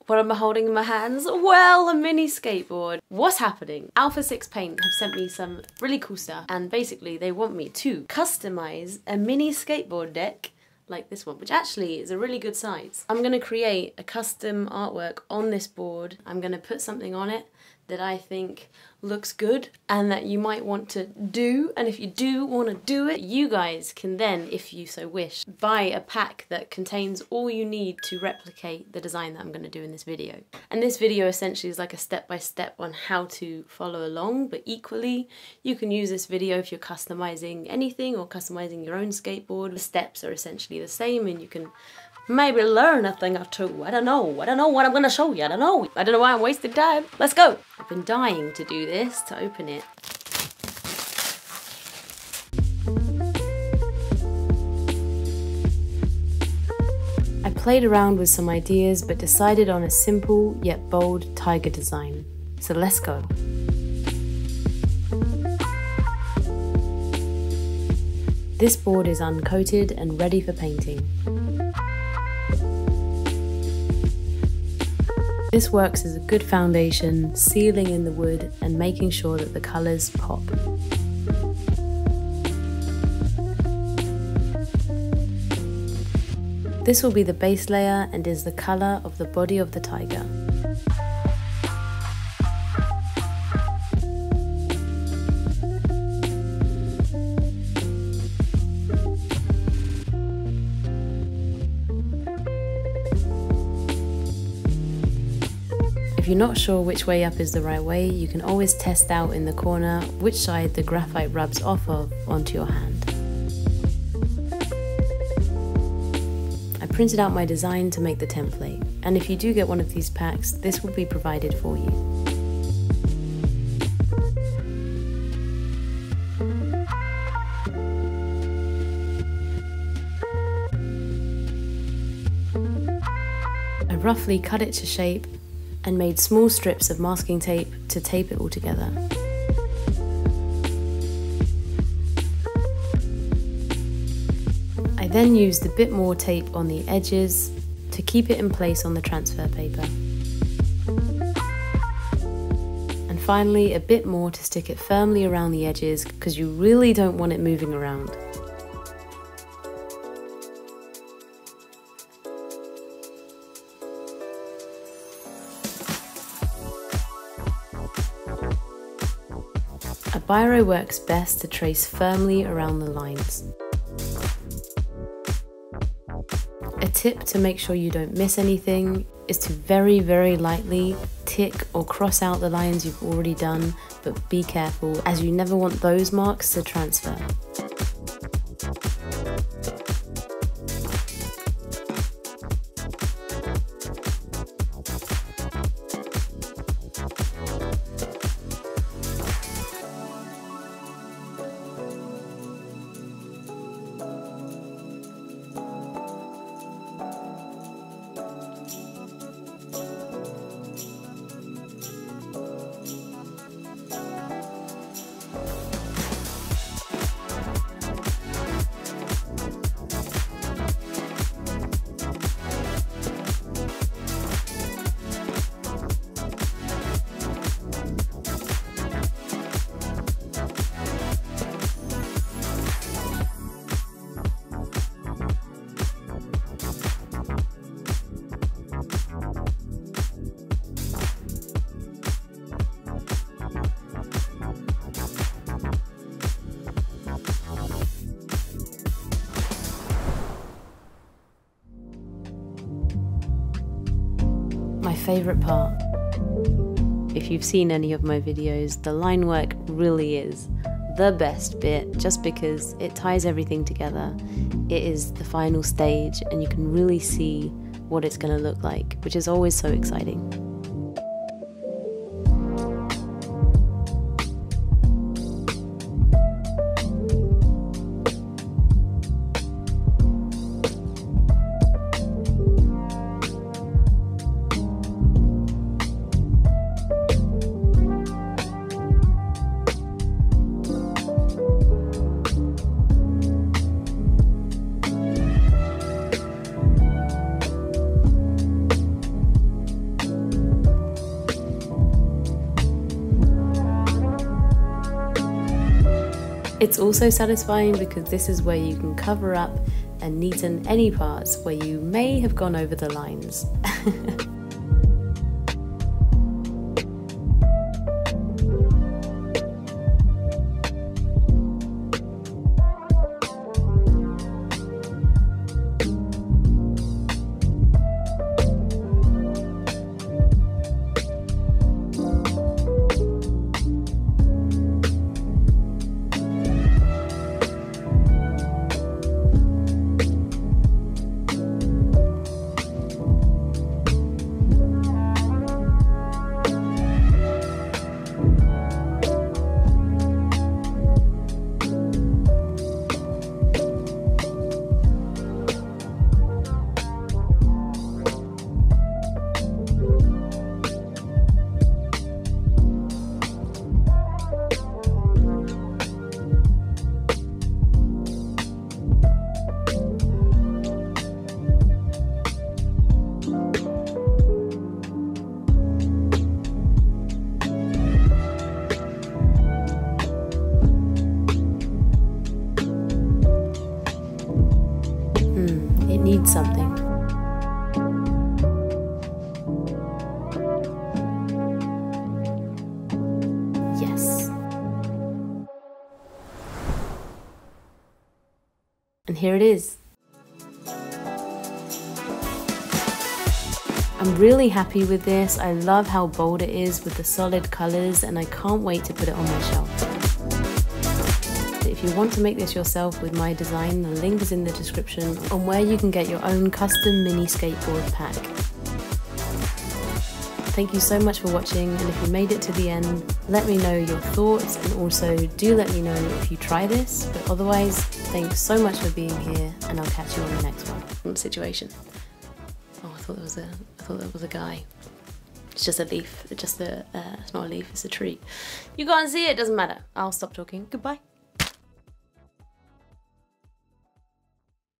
What am I holding in my hands? Well, a mini skateboard. What's happening? Alpha 6 Paint have sent me some really cool stuff, and basically they want me to customize a mini skateboard deck like this one, which actually is a really good size. I'm gonna create a custom artwork on this board. I'm gonna put something on it that I think looks good and that you might want to do, and if you do want to do it, you guys can then, if you so wish, buy a pack that contains all you need to replicate the design that I'm going to do in this video. And this video essentially is like a step-by-step on how to follow along, but equally you can use this video if you're customizing anything or customizing your own skateboard. The steps are essentially the same and you can maybe learn a thing or two. I don't know what I'm gonna show you. I don't know why I'm wasting time. Let's go. I've been dying to do this, to open it. I played around with some ideas but decided on a simple yet bold tiger design. So let's go. This board is uncoated and ready for painting. This works as a good foundation, sealing in the wood and making sure that the colours pop. This will be the base layer and is the colour of the body of the tiger. If you're not sure which way up is the right way, you can always test out in the corner which side the graphite rubs off of onto your hand. I printed out my design to make the template, and if you do get one of these packs, this will be provided for you. I roughly cut it to shape and made small strips of masking tape to tape it all together. I then used a bit more tape on the edges to keep it in place on the transfer paper. And finally a bit more to stick it firmly around the edges because you really don't want it moving around. A biro works best to trace firmly around the lines. A tip to make sure you don't miss anything is to very, very lightly tick or cross out the lines you've already done, but be careful as you never want those marks to transfer. My favourite part. If you've seen any of my videos, the line work really is the best bit just because it ties everything together. It is the final stage and you can really see what it's going to look like, which is always so exciting. It's also satisfying because this is where you can cover up and neaten any parts where you may have gone over the lines. It needs something. Yes. And here it is. I'm really happy with this. I love how bold it is with the solid colours, and I can't wait to put it on my shelf. If you want to make this yourself with my design, the link is in the description on where you can get your own custom mini skateboard pack. Thank you so much for watching, and if you made it to the end, let me know your thoughts, and also do let me know if you try this. But otherwise, thanks so much for being here, and I'll catch you on the next one. Situation. Oh, I thought that was a guy. It's just a leaf. It's not a leaf, it's a tree. You can't see it, doesn't matter. I'll stop talking. Goodbye.